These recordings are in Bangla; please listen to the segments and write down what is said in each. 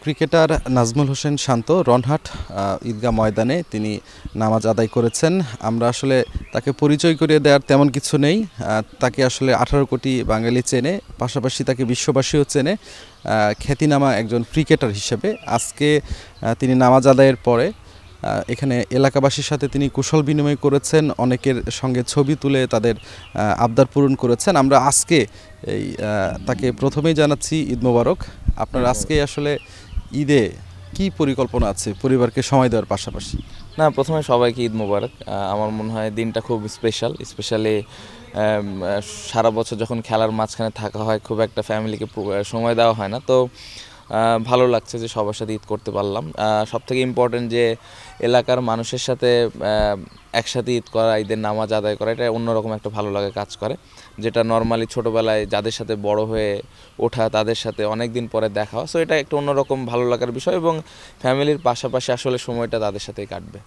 ক্রিকেটার নাজমুল হোসেন শান্ত রনহাট ঈদগাহ ময়দানে তিনি নামাজ আদায় করেছেন। আমরা আসলে তাকে পরিচয় করিয়ে দেওয়ার তেমন কিছু নেই। তাকে আসলে 18 কোটি বাঙালি চেনে, পাশাপাশি তাকে বিশ্ববাসীও চেনে খ্যাতিনামা একজন ক্রিকেটার হিসেবে। আজকে তিনি নামাজ আদায়ের পরে এখানে এলাকাবাসীর সাথে তিনি কুশল বিনিময় করেছেন, অনেকের সঙ্গে ছবি তুলে তাদের আবদার পূরণ করেছেন। আমরা আজকে এই তাকে প্রথমেই জানাচ্ছি ঈদ মোবারক। আপনার আজকে আসলে ঈদে কি পরিকল্পনা আছে পরিবারকে সময় দেওয়ার পাশাপাশি? না, প্রথমে সবাইকে ঈদ মোবারক। আমার মনে হয় দিনটা খুব স্পেশালি সারা বছর যখন খেলার মাঝখানে থাকা হয়, খুব একটা ফ্যামিলিকে সময় দেওয়া হয় না। তো ভালো লাগছে যে সবার সাথে ঈদ করতে পারলাম। সবথেকে ইম্পর্টেন্ট যে এলাকার মানুষের সাথে একসাথে ঈদ করা, ঈদের নামাজ আদায় করা, এটা অন্যরকম একটা ভালো লাগে কাজ করে, যেটা নর্মালি ছোটোবেলায় যাদের সাথে বড় হয়ে ওঠা তাদের সাথে অনেক দিন পরে দেখা হয়। সো এটা একটা অন্যরকম ভালো লাগার বিষয়, এবং ফ্যামিলির পাশাপাশি আসলে সময়টা তাদের সাথেই কাটবে।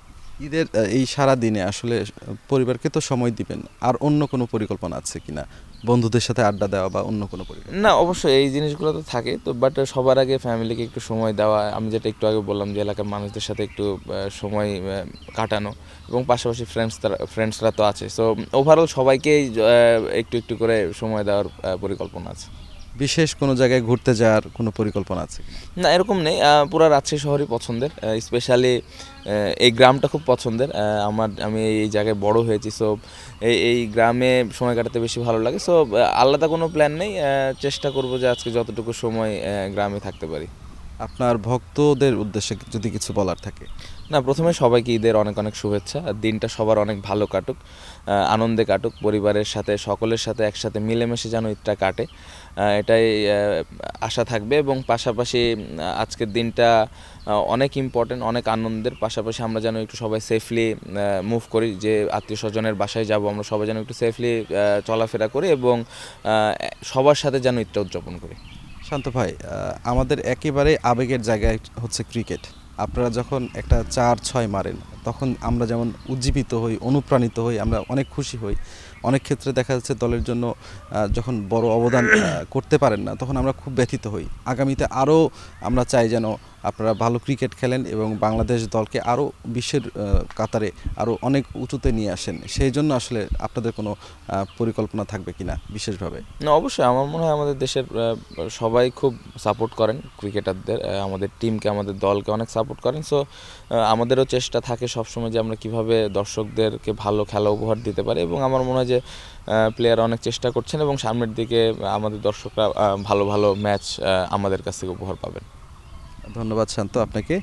ঈদের এই সারা দিনে আসলে পরিবারকে তো সময় দিবেন, আর অন্য কোনো পরিকল্পনা আছে কিনা? বন্ধুদের সাথে আড্ডা দেওয়া বা অন্য কোনো পরিকল্পনা? না, অবশ্যই এই জিনিসগুলো তো থাকে, তো বাট সবার আগে ফ্যামিলিকে একটু সময় দেওয়া, আমি যেটা একটু আগে বললাম যে এলাকার মানুষদের সাথে একটু সময় কাটানো, এবং পাশাপাশি ফ্রেন্ডসরা তো আছে। সো ওভারঅল সবাইকেই একটু একটু করে সময় দেওয়ার পরিকল্পনা আছে। বিশেষ কোনো জায়গায় ঘুরতে যাওয়ার কোনো পরিকল্পনা আছে কিনা? না, এরকম নেই। পুরো রাজশাহী শহরই পছন্দের, স্পেশালি এই গ্রামটা খুব পছন্দের। আমি এই জায়গায় বড় হয়েছি। সো এই গ্রামে সময় কাটাতে বেশি ভালো লাগে। সো আলাদা কোনো প্ল্যান নেই, চেষ্টা করব যে আজকে যতটুকু সময় গ্রামে থাকতে পারি। আপনার ভক্তদের উদ্দেশ্যে যদি কিছু বলার থাকে? না, প্রথমে সবাইকে ঈদের অনেক অনেক শুভেচ্ছা। দিনটা সবার অনেক ভালো কাটুক, আনন্দে কাটুক, পরিবারের সাথে সকলের সাথে একসাথে মিলেমিশে যেন ঈদটা কাটে, এটাই আশা থাকবে। এবং পাশাপাশি আজকের দিনটা অনেক ইম্পর্টেন্ট, অনেক আনন্দের। পাশাপাশি আমরা যেন একটু সবাই সেফলি মুভ করি, যে আত্মীয় স্বজনের বাসায় যাব আমরা সবাই যেন একটু সেফলি চলাফেরা করি, এবং সবার সাথে যেন ঈদটা উদযাপন করি। শান্ত ভাই, আমাদের একেবারে আবেগের জায়গায় হচ্ছে ক্রিকেট। আপনারা যখন একটা 4-6 মারেন, তখন আমরা যেমন উজ্জীবিত হই, অনুপ্রাণিত হই, আমরা অনেক খুশি হই। অনেক ক্ষেত্রে দেখা যাচ্ছে দলের জন্য যখন বড় অবদান করতে পারেন না, তখন আমরা খুব ব্যথিত হই। আগামীতে আরও আমরা চাই যেন আপনারা ভালো ক্রিকেট খেলেন এবং বাংলাদেশ দলকে আরও বিশ্বের কাতারে আরও অনেক উঁচুতে নিয়ে আসেন। সেই জন্য আসলে আপনাদের কোনো পরিকল্পনা থাকবে কিনা বিশেষভাবে? না, অবশ্যই আমার মনে হয় আমাদের দেশের সবাই খুব সাপোর্ট করেন ক্রিকেটারদের, আমাদের টিমকে, আমাদের দলকে অনেক সাপোর্ট করেন। সো আমাদেরও চেষ্টা থাকে সবসময় যে আমরা কীভাবে দর্শকদেরকে ভালো খেলা উপহার দিতে পারি, এবং আমার মনে হয় যে প্লেয়ার অনেক চেষ্টা করছেন, এবং সামনের দিকে আমাদের দর্শকরা ভালো ভালো ম্যাচ আমাদের কাছ থেকে উপহার পাবেন। ধন্যবাদ শান্ত আপনাকে।